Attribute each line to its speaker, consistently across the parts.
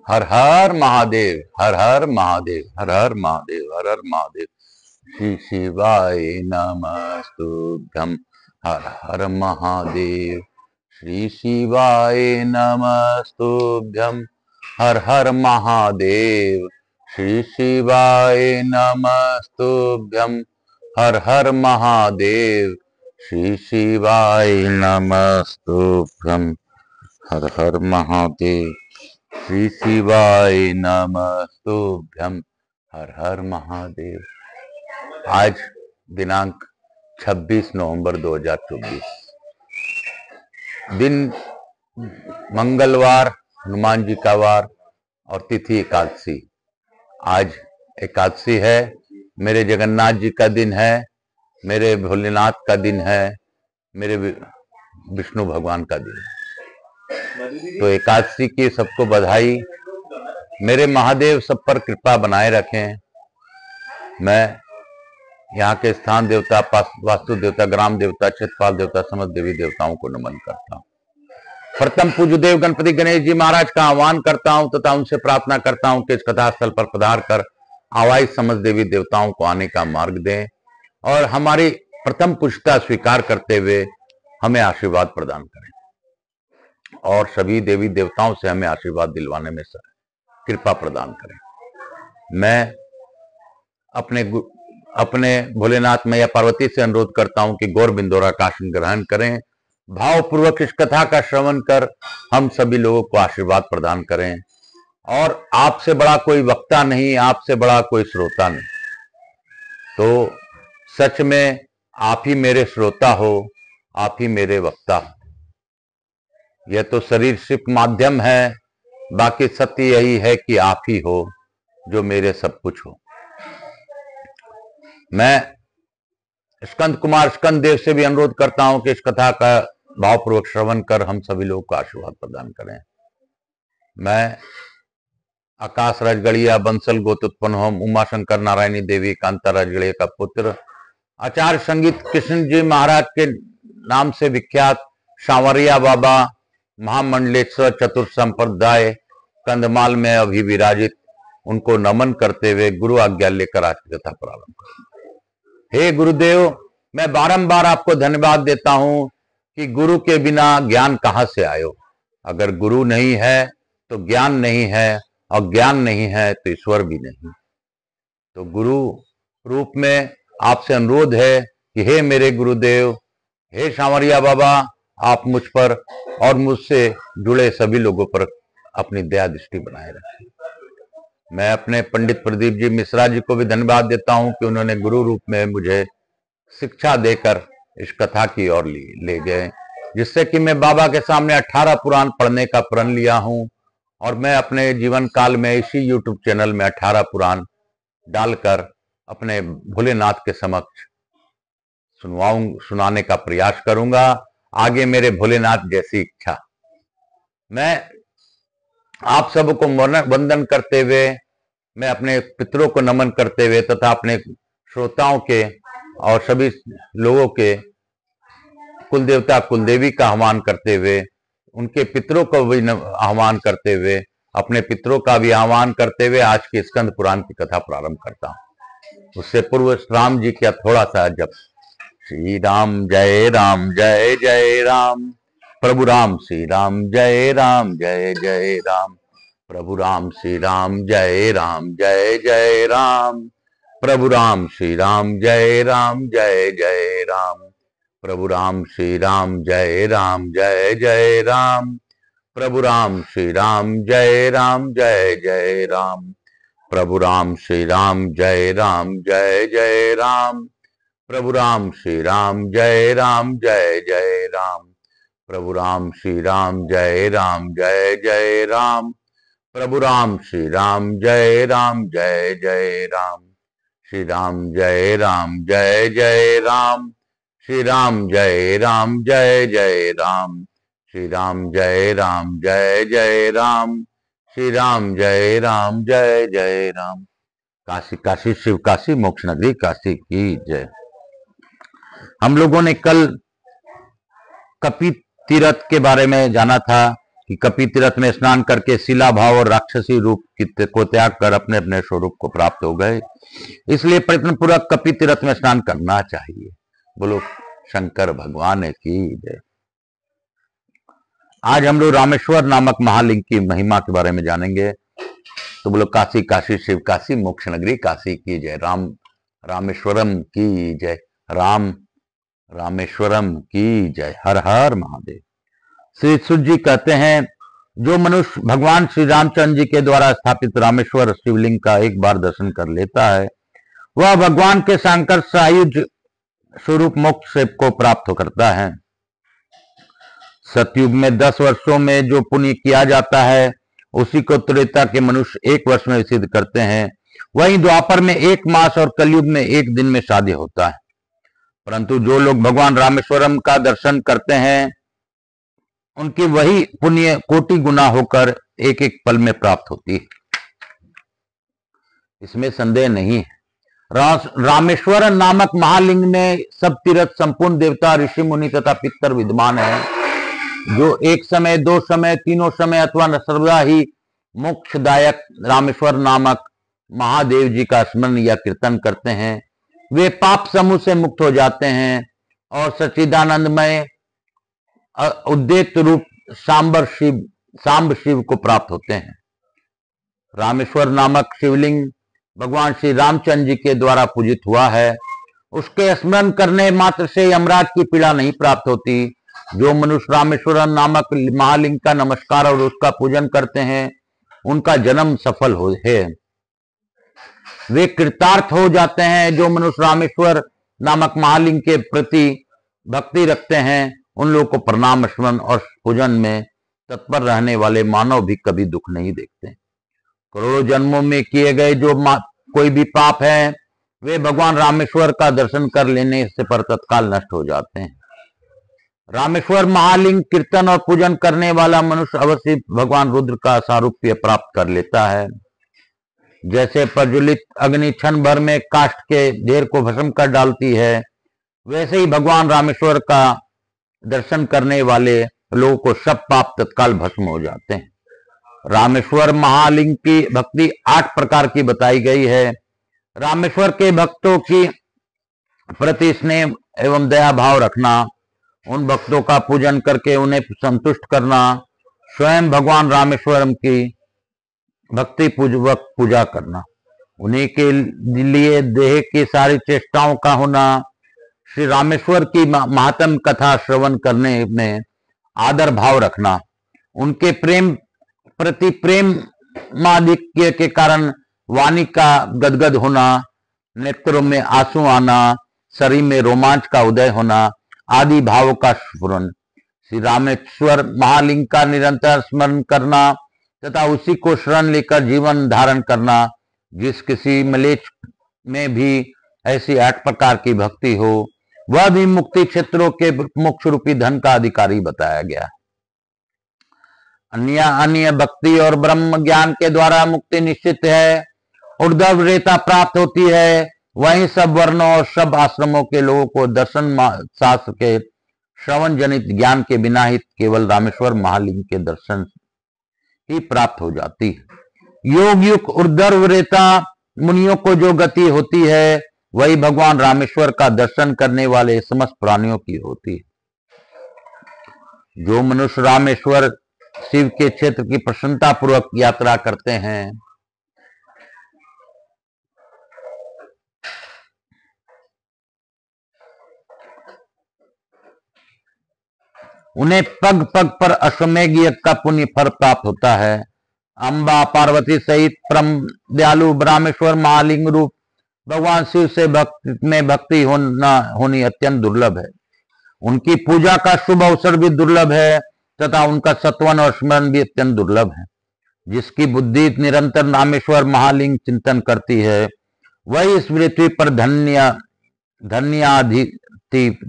Speaker 1: हर हर महादेव, हर हर महादेव, हर हर महादेव, हर हर महादेव। श्री शिवाय नमस्तुभ्यं। हर हर महादेव। श्री शिवाय नमस्तुभ्यं। हर हर महादेव। श्री शिवाय नमस्तुभ्यं। हर हर महादेव। श्री शिवाय नमस्तुभ्यं। हर हर महादेव। श्री शिवाय नमस्तुभ्यं। हर हर महादेव। आज दिनांक 26 नवंबर 2024, दिन मंगलवार, हनुमान जी का वार और तिथि एकादशी। आज एकादशी है, मेरे जगन्नाथ जी का दिन है, मेरे भोलेनाथ का दिन है, मेरे विष्णु भगवान का दिन है। तो एकादशी की सबको बधाई। मेरे महादेव सब पर कृपा बनाए रखें। मैं यहाँ के स्थान देवता, वास्तु देवता, ग्राम देवता, क्षेत्रपाल देवता, समस्त देवी देवताओं को नमन करता हूँ। प्रथम पूज्य देव गणपति गणेश जी महाराज का आह्वान करता हूँ तथा उनसे प्रार्थना करता हूँ कि इस कथा स्थल पर पधार कर आवाज समस्त देवी देवताओं को आने का मार्ग दें और हमारी प्रथम पुष्टता स्वीकार करते हुए हमें आशीर्वाद प्रदान करें और सभी देवी देवताओं से हमें आशीर्वाद दिलवाने में कृपा प्रदान करें। मैं अपने भोलेनाथ मैया पार्वती से अनुरोध करता हूं कि गौर बिंदोरा का आसन ग्रहण करें, भावपूर्वक इस कथा का श्रवण कर हम सभी लोगों को आशीर्वाद प्रदान करें। और आपसे बड़ा कोई वक्ता नहीं, आपसे बड़ा कोई श्रोता नहीं, तो सच में आप ही मेरे श्रोता हो, आप ही मेरे वक्ता हो। यह तो शरीर सिर्फ माध्यम है, बाकी सत्य यही है कि आप ही हो जो मेरे सब कुछ हो। मैं स्कंद कुमार स्कंद देव से भी अनुरोध करता हूं कि इस कथा का भावपूर्वक श्रवण कर हम सभी लोगों को आशीर्वाद प्रदान करें। मैं आकाश राजगढ़िया बंसल गोत्रोत्पन्न होम उमा शंकर नारायणी देवी कांता राजगढ़िया का पुत्र, आचार्य संगीत कृष्ण जी महाराज के नाम से विख्यात सांवरिया बाबा महामंडलेश्वर चतुर्थ संप्रदाय कंधमाल में अभी विराजित, उनको नमन करते हुए गुरु आज्ञा लेकर आज की कथा प्रारंभ करें। हे गुरुदेव, मैं बारंबार आपको धन्यवाद देता हूं कि गुरु के बिना ज्ञान कहां से आयो। अगर गुरु नहीं है तो ज्ञान नहीं है, और ज्ञान नहीं है तो ईश्वर भी नहीं। तो गुरु रूप में आपसे अनुरोध है कि हे मेरे गुरुदेव, हे सांवरिया बाबा, आप मुझ पर और मुझसे जुड़े सभी लोगों पर अपनी दया दृष्टि बनाए रखें। मैं अपने पंडित प्रदीप जी मिश्रा जी को भी धन्यवाद देता हूं कि उन्होंने गुरु रूप में मुझे शिक्षा देकर इस कथा की ओर ले गए, जिससे कि मैं बाबा के सामने 18 पुराण पढ़ने का प्रण लिया हूं और मैं अपने जीवन काल में इसी यूट्यूब चैनल में 18 पुराण डालकर अपने भोलेनाथ के समक्ष सुनाने का प्रयास करूंगा। आगे मेरे भोलेनाथ जैसी इच्छा। मैं आप सबको वंदन करते हुए, मैं अपने पितरों को नमन करते हुए तथा अपने श्रोताओं के और सभी लोगों के कुल देवता कुल देवी का आह्वान करते हुए, उनके पितरों को भी आह्वान करते हुए, अपने पितरों का भी आह्वान करते हुए आज के स्कंद पुराण की कथा प्रारंभ करता हूं। उससे पूर्व राम जी का थोड़ा सा जप। श्री राम जय जय राम, प्रभु राम श्री राम जय जय राम, प्रभु राम श्री राम जय जय राम, प्रभु राम श्री राम जय जय राम, प्रभु राम श्री राम जय जय राम, प्रभु राम श्री राम जय जय राम, प्रभु राम श्री राम जय जय राम, प्रभु राम श्री राम जय जय राम, प्रभु राम श्री राम जय जय राम, प्रभु राम श्री राम जय जय राम, श्री राम जय जय राम, श्री राम जय जय राम, श्री राम जय जय राम, श्री राम जय जय राम। काशी काशी शिव काशी मोक्ष नगरी काशी की जय। हम लोगों ने कल कपि तीर्थ के बारे में जाना था। कि कपि तीर्थ में स्नान करके शिला भाव और राक्षसी रूप को त्याग कर अपने अपने स्वरूप को प्राप्त हो गए। इसलिए प्रयत्न पूर्वक कपि तीर्थ में स्नान करना चाहिए। बोलो शंकर भगवान की जय। आज हम लोग रामेश्वर नामक महालिंग की महिमा के बारे में जानेंगे। तो बोलो काशी काशी शिव काशी, मोक्ष नगरी काशी की जय। राम रामेश्वरम की जय। राम रामेश्वरम की जय। हर हर महादेव। श्री सूत जी कहते हैं, जो मनुष्य भगवान श्री रामचंद्र जी के द्वारा स्थापित रामेश्वर शिवलिंग का एक बार दर्शन कर लेता है, वह भगवान के शंकर सायुज स्वरूप मोक्ष को प्राप्त करता है। सतयुग में 10 वर्षों में जो पुण्य किया जाता है, उसी को त्रेता के मनुष्य 1 वर्ष में सिद्ध करते हैं। वहीं द्वापर में 1 मास और कलयुग में 1 दिन में शादी होता है। परंतु जो लोग भगवान रामेश्वरम का दर्शन करते हैं, उनकी वही पुण्य कोटि गुना होकर एक एक पल में प्राप्त होती है, इसमें संदेह नहीं है। रामेश्वर नामक महालिंग में सब तीर्थ, संपूर्ण देवता, ऋषि मुनि तथा पितर विद्यमान है, जो एक समय, 2 समय, 3 समय अथवा सर्वदा ही मोक्षदायक रामेश्वर नामक महादेव जी का स्मरण या कीर्तन करते हैं, वे पाप समूह से मुक्त हो जाते हैं और सच्चिदानंदमय उद्देत रूप सांब शिव को प्राप्त होते हैं। रामेश्वर नामक शिवलिंग भगवान श्री रामचंद्र जी के द्वारा पूजित हुआ है। उसके स्मरण करने मात्र से यमराज की पीड़ा नहीं प्राप्त होती। जो मनुष्य रामेश्वर नामक महालिंग का नमस्कार और उसका पूजन करते हैं, उनका जन्म सफल हो है, वे कृतार्थ हो जाते हैं। जो मनुष्य रामेश्वर नामक महालिंग के प्रति भक्ति रखते हैं, उन लोगों को प्रणाम, स्मरण और पूजन में तत्पर रहने वाले मानव भी कभी दुख नहीं देखते। करोड़ों जन्मों में किए गए जो कोई भी पाप है, वे भगवान रामेश्वर का दर्शन कर लेने से पर तत्काल नष्ट हो जाते हैं। रामेश्वर महालिंग कीर्तन और पूजन करने वाला मनुष्य अवश्य भगवान रुद्र का सारूप्य प्राप्त कर लेता है। जैसे प्रज्वलित अग्नि क्षण भर में काष्ठ के ढेर को भस्म कर डालती है, वैसे ही भगवान रामेश्वर का दर्शन करने वाले लोगों को सब पाप तत्काल भस्म हो जाते हैं। रामेश्वर महालिंग की भक्ति 8 प्रकार की बताई गई है। रामेश्वर के भक्तों की प्रति स्नेह एवं दया भाव रखना, उन भक्तों का पूजन करके उन्हें संतुष्ट करना, स्वयं भगवान रामेश्वरम की भक्ति पूर्वक पूजा करना, उन्हीं के लिए देह की सारी चेष्टाओं का होना, श्री रामेश्वर की महात्म कथा श्रवण करने में आदर भाव रखना, उनके प्रेम प्रति प्रेमाधिक्य के कारण वाणी का गदगद होना, नेत्रों में आंसू आना, शरीर में रोमांच का उदय होना आदि भावों का स्फुरन, श्री रामेश्वर महालिंग का निरंतर स्मरण करना तथा उसी को शरण लेकर जीवन धारण करना। जिस किसी मलेच्छ में भी ऐसी 8 प्रकार की भक्ति हो, वह भी मुक्ति क्षेत्रों के मोक्ष रूपी धन का अधिकारी बताया गया। अन्य भक्ति और ब्रह्म ज्ञान के द्वारा मुक्ति निश्चित है, ऊर्ध्व रेता प्राप्त होती है। वहीं सब वर्णों और सब आश्रमों के लोगों को दर्शन शास्त्र के श्रवण जनित ज्ञान के बिना ही केवल रामेश्वर महालिंग के दर्शन ही प्राप्त हो जाती है। योग युक्त ऊर्ध्व रेता मुनियों को जो गति होती है, वही भगवान रामेश्वर का दर्शन करने वाले समस्त प्राणियों की होती है। जो मनुष्य रामेश्वर शिव के क्षेत्र की प्रसन्नता पूर्वक यात्रा करते हैं, उन्हें पग पग पर अश्वमेघ यज्ञ का पुण्य फल प्राप्त होता है। अम्बा पार्वती सहित परम दयालु रामेश्वर महालिंग रूप भगवान शिव से भक्ति होनी अत्यंत दुर्लभ है। उनकी पूजा का शुभ अवसर भी दुर्लभ है तथा उनका सत्वन और स्मरण भी अत्यंत दुर्लभ है। जिसकी बुद्धि निरंतर रामेश्वर महालिंग चिंतन करती है, वही इस पृथ्वी पर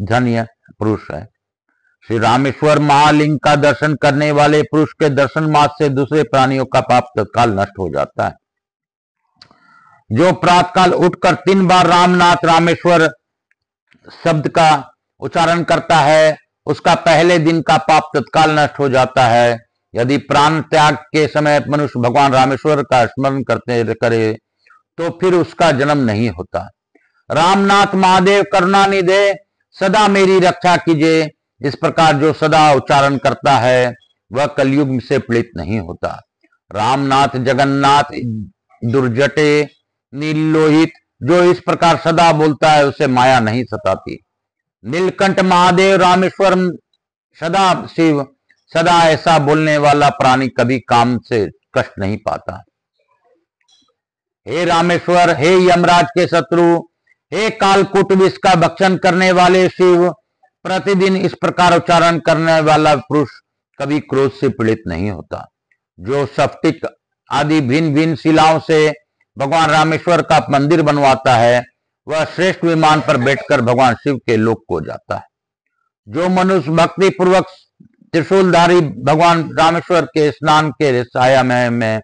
Speaker 1: धन्य पुरुष है। श्री रामेश्वर महालिंग का दर्शन करने वाले पुरुष के दर्शन मात्र से दूसरे प्राणियों का पाप तत्काल नष्ट हो जाता है। जो प्रातःकाल उठकर 3 बार रामनाथ रामेश्वर शब्द का उच्चारण करता है, उसका पहले दिन का पाप तत्काल नष्ट हो जाता है। यदि प्राण त्याग के समय मनुष्य भगवान रामेश्वर का स्मरण करते करे तो फिर उसका जन्म नहीं होता। रामनाथ महादेव करुणानिधे सदा मेरी रक्षा कीजिए, इस प्रकार जो सदा उच्चारण करता है वह कलयुग से पीड़ित नहीं होता। रामनाथ जगन्नाथ दुर्जटे नीलोहित, जो इस प्रकार सदा बोलता है उसे माया नहीं सताती। नीलकंठ महादेव रामेश्वर सदा शिव, सदा ऐसा बोलने वाला प्राणी कभी काम से कष्ट नहीं पाता। हे रामेश्वर, हे यमराज के शत्रु, हे कालकूट विष का भक्षण करने वाले शिव, प्रतिदिन इस प्रकार उच्चारण करने वाला पुरुष कभी क्रोध से पीड़ित नहीं होता। जो स्फटिक आदि भिन्न भिन्न शिलाओं से भगवान रामेश्वर का मंदिर बनवाता है वह श्रेष्ठ विमान पर बैठकर भगवान शिव के लोक को जाता है। जो मनुष्य भक्ति पूर्वक त्रिशूलधारी भगवान रामेश्वर के स्नान के साया में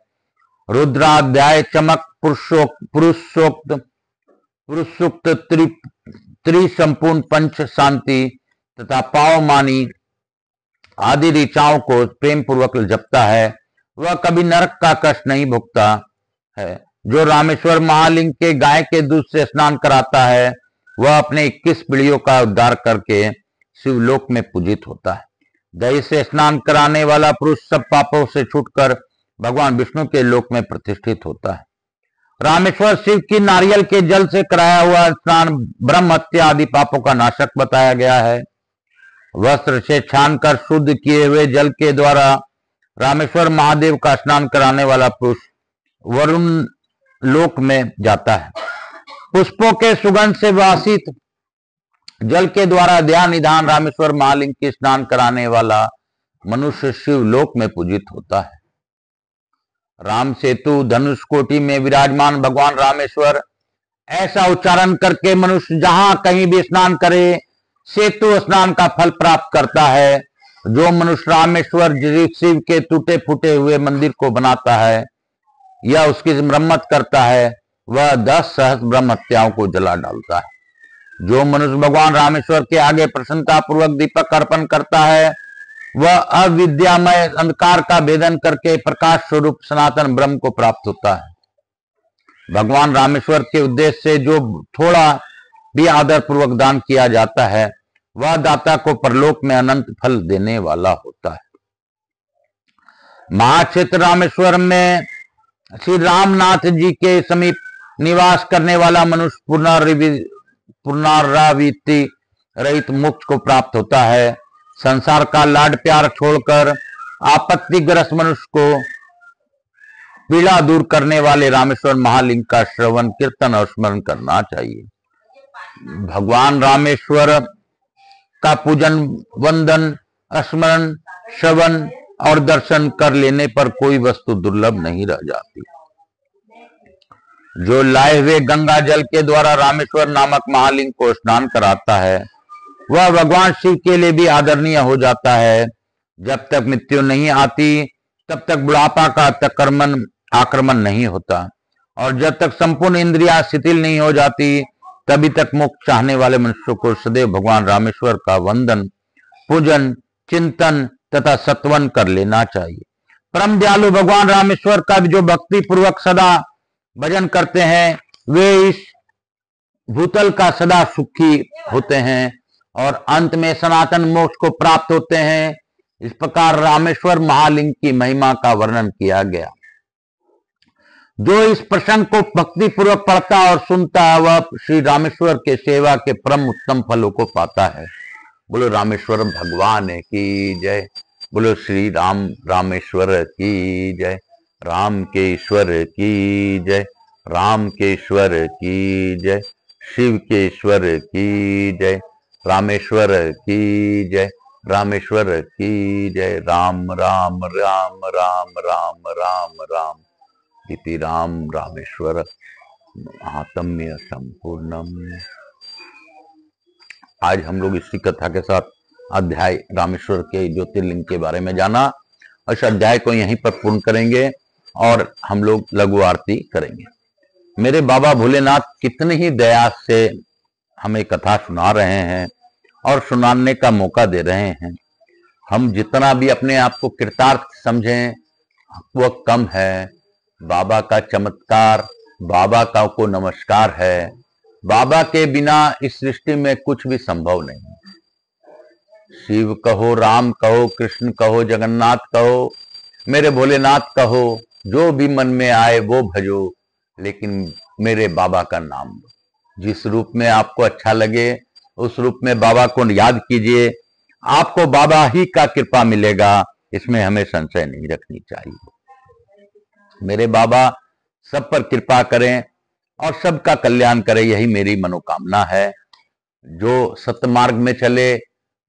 Speaker 1: रुद्राध्याय चमक पुरुषोक्त त्रिसंपूर्ण पंच शांति तथा पावमानी आदि ऋचाओं को प्रेम पूर्वक जपता है वह कभी नरक का कष्ट नहीं भुगता है। जो रामेश्वर महालिंग के गाय के दूध से स्नान कराता है वह अपने 21 पीढ़ियों का उद्धार करके शिवलोक में पूजित होता है। दही से स्नान कराने वाला पुरुष सब पापों से छूटकर भगवान विष्णु के लोक में प्रतिष्ठित होता है। रामेश्वर शिव की नारियल के जल से कराया हुआ स्नान ब्रह्म हत्या आदि पापों का नाशक बताया गया है। वस्त्र से छानकर शुद्ध किए हुए जल के द्वारा रामेश्वर महादेव का स्नान कराने वाला पुरुष वरुण लोक में जाता है। पुष्पों के सुगंध से वासित जल के द्वारा ध्यान निधान रामेश्वर महालिंग की स्नान कराने वाला मनुष्य शिव लोक में पूजित होता है। राम सेतु धनुष कोटि में विराजमान भगवान रामेश्वर, ऐसा उच्चारण करके मनुष्य जहां कहीं भी स्नान करे सेतु स्नान का फल प्राप्त करता है। जो मनुष्य रामेश्वर शिव के टूटे फूटे हुए मंदिर को बनाता है या उसकी मरम्मत करता है वह 10 सहस्त्र ब्रह्म हत्याओं को जला डालता है। जो मनुष्य भगवान रामेश्वर के आगे प्रसन्नता पूर्वक दीपक अर्पण करता है वह अविद्यामय अंधकार का भेदन करके प्रकाश स्वरूप सनातन ब्रह्म को प्राप्त होता है। भगवान रामेश्वर के उद्देश्य से जो थोड़ा भी आदर पूर्वक दान किया जाता है वह दाता को परलोक में अनंत फल देने वाला होता है। महाक्षेत्र रामेश्वर में श्री रामनाथ जी के समीप निवास करने वाला मनुष्य पुनरावृत्ति रहित मोक्ष को प्राप्त होता है। संसार का लाड प्यार छोड़कर आपत्तिग्रस्त मनुष्य को पीड़ा दूर करने वाले रामेश्वर महालिंग का श्रवण कीर्तन और स्मरण करना चाहिए। भगवान रामेश्वर का पूजन वंदन स्मरण श्रवण और दर्शन कर लेने पर कोई वस्तु दुर्लभ नहीं रह जाती। जो लाए हुए गंगा जल के द्वारा रामेश्वर नामक महालिंग को स्नान कराता है वह भगवान शिव के लिए भी आदरणीय हो जाता है। जब तक मृत्यु नहीं आती तब तक बुढ़ापा का आक्रमण नहीं होता और जब तक संपूर्ण इंद्रियां शिथिल नहीं हो जाती तभी तक मोक्ष चाहने वाले मनुष्यों को सदैव भगवान रामेश्वर का वंदन पूजन चिंतन तथा सत्वन कर लेना चाहिए। परम दयालु भगवान रामेश्वर का जो भक्ति पूर्वक सदा भजन करते हैं वे इस भूतल का सदा सुखी होते हैं और अंत में सनातन मोक्ष को प्राप्त होते हैं। इस प्रकार रामेश्वर महालिंग की महिमा का वर्णन किया गया। जो इस प्रसंग को भक्ति पूर्वक पढ़ता और सुनता है वह श्री रामेश्वर के सेवा के परम उत्तम फलों को पाता है। बोलो रामेश्वर भगवान की जय। बोलो श्री राम रामेश्वर की जय। राम के ईश्वर की जय। राम के ईश्वर की जय। शिव के ईश्वर की जय। रामेश्वर की जय। रामेश्वर की जय। राम राम राम राम राम राम राम इति राम रामेश्वर महात्म्य संपूर्णम। आज हम लोग इसी कथा के साथ अध्याय रामेश्वर के ज्योतिर्लिंग के बारे में जाना। इस अध्याय को यहीं पर पूर्ण करेंगे और हम लोग लघु आरती करेंगे। मेरे बाबा भोलेनाथ कितनी ही दया से हमें कथा सुना रहे हैं और सुनाने का मौका दे रहे हैं। हम जितना भी अपने आप को कृतार्थ समझें वह कम है। बाबा का चमत्कार, बाबा का को नमस्कार है। बाबा के बिना इस सृष्टि में कुछ भी संभव नहीं। शिव कहो, राम कहो, कृष्ण कहो, जगन्नाथ कहो, मेरे भोलेनाथ कहो, जो भी मन में आए वो भजो, लेकिन मेरे बाबा का नाम लो। जिस रूप में आपको अच्छा लगे उस रूप में बाबा को याद कीजिए, आपको बाबा ही का कृपा मिलेगा, इसमें हमें संशय नहीं रखनी चाहिए। मेरे बाबा सब पर कृपा करें और सबका कल्याण करें, यही मेरी मनोकामना है। जो सत्य मार्ग में चले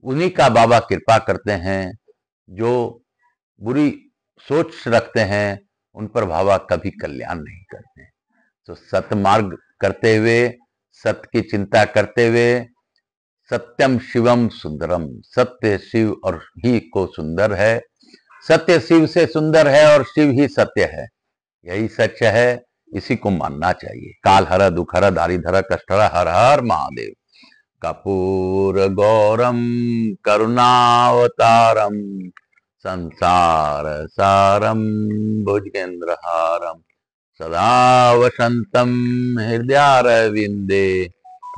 Speaker 1: उन्हीं का बाबा कृपा करते हैं। जो बुरी सोच रखते हैं उन पर बाबा कभी कल्याण नहीं करते। तो सत्य मार्ग करते हुए, सत्य की चिंता करते हुए, सत्यम शिवम सुंदरम, सत्य शिव और ही को सुंदर है, सत्य शिव से सुंदर है और शिव ही सत्य है, यही सच है, इसी को मानना चाहिए। काल हर दुख हर दारिधर कष्ट हर, हर हर महादेव। कपूर गौरम करुणावतारम संसार सारम भुजगेंद्र हारम सदा वसंतम हृदयारविंदे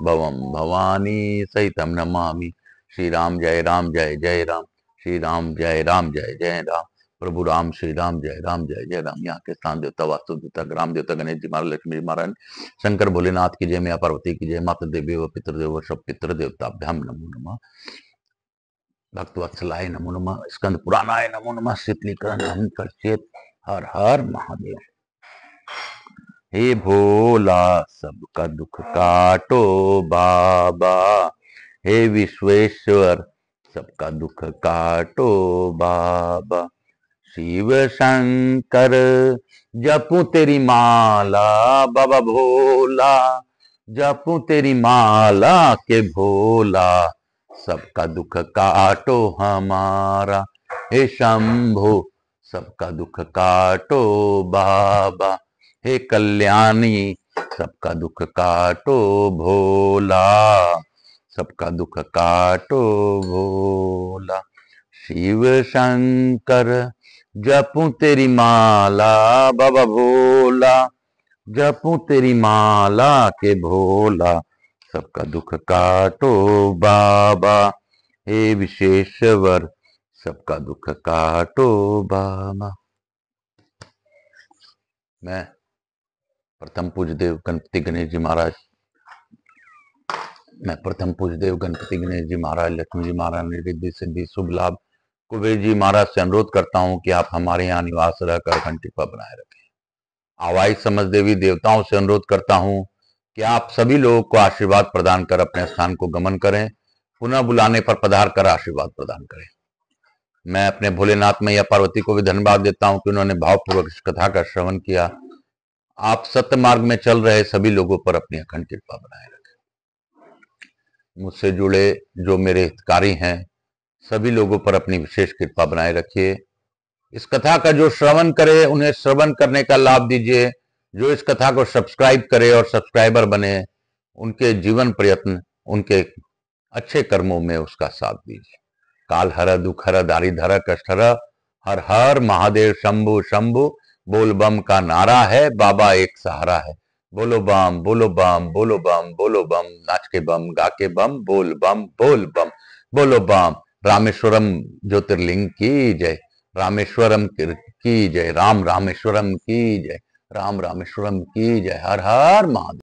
Speaker 1: भवम भवानी सहितम नमामि। श्री राम जय राम जय जय राम, श्री राम जय राम जय जय राम, प्रभु राम श्री राम जय जय राम। यहाँ के स्थान देवता, वास्तु देवता, ग्राम देवता, गणेश जी महाराज, लक्ष्मी जी महाराज, शंकर भोलेनाथ की जय, मैया पार्वती की जय, माता देवी व पितृदेव सब पितृ देवताभ्याम नमो नमः। भक्तवत्सलाय नमो नमः, स्कंद पुराणाय नमो नमः, शीतलीकरण चेत, हर हर महादेव। हे भोला सबका दुख काटो बाबा, हे विश्वेश्वर सबका दुख काटो बाबा। शिव शंकर जपूं तेरी माला बाबा भोला, जपूं तेरी माला के भोला, सबका दुख काटो हमारा। हे शंभो सबका दुख काटो बाबा, हे कल्याणी सबका दुख काटो भोला, सबका दुख काटो भोला। शिव शंकर जपूं तेरी माला बाबा भोला, जपूं तेरी माला के भोला, सबका दुख काटो बाबा। हे विशेश्वर सबका दुख काटो बाबा। मैं प्रथम पूज्य देव गणपति गणेश जी महाराज, लक्ष्मी जी महाराज, रिद्धि सिद्धि शुभ लाभ कुबेर जी महाराज से अनुरोध करता हूं कि आप हमारे यहाँ निवास रहकर घंटी पर बनाए रखें। आवाई समझ देवी देवताओं से अनुरोध करता हूं कि आप सभी लोगों को आशीर्वाद प्रदान कर अपने स्थान को गमन करें, पुनः बुलाने पर पधार कर आशीर्वाद प्रदान करें। मैं अपने भोलेनाथ मैया पार्वती को भी धन्यवाद देता हूं कि उन्होंने भावपूर्वक इस कथा का श्रवण किया। आप सत्य मार्ग में चल रहे सभी लोगों पर अपनी अखंड कृपा बनाए रखें। मुझसे जुड़े जो मेरे हितकारी हैं सभी लोगों पर अपनी विशेष कृपा बनाए रखिए। इस कथा का जो श्रवण करे उन्हें श्रवण करने का लाभ दीजिए। जो इस कथा को सब्सक्राइब करे और सब्सक्राइबर बने, उनके जीवन प्रयत्न, उनके अच्छे कर्मों में उसका साथ दीजिए। काल हर दुख हर दारिधर कष्ट हर हर महादेव शंभु शंभु। बोल बम का नारा है, बाबा एक सहारा है। बोलो बम बोलो बम बोलो बम बोलो बम, नाच के बम गा के बम, बोल बम बोलो बम। रामेश्वरम ज्योतिर्लिंग की जय, रामेश्वरम की जय, राम रामेश्वरम की जय, राम रामेश्वरम की जय। हर हर महादेव।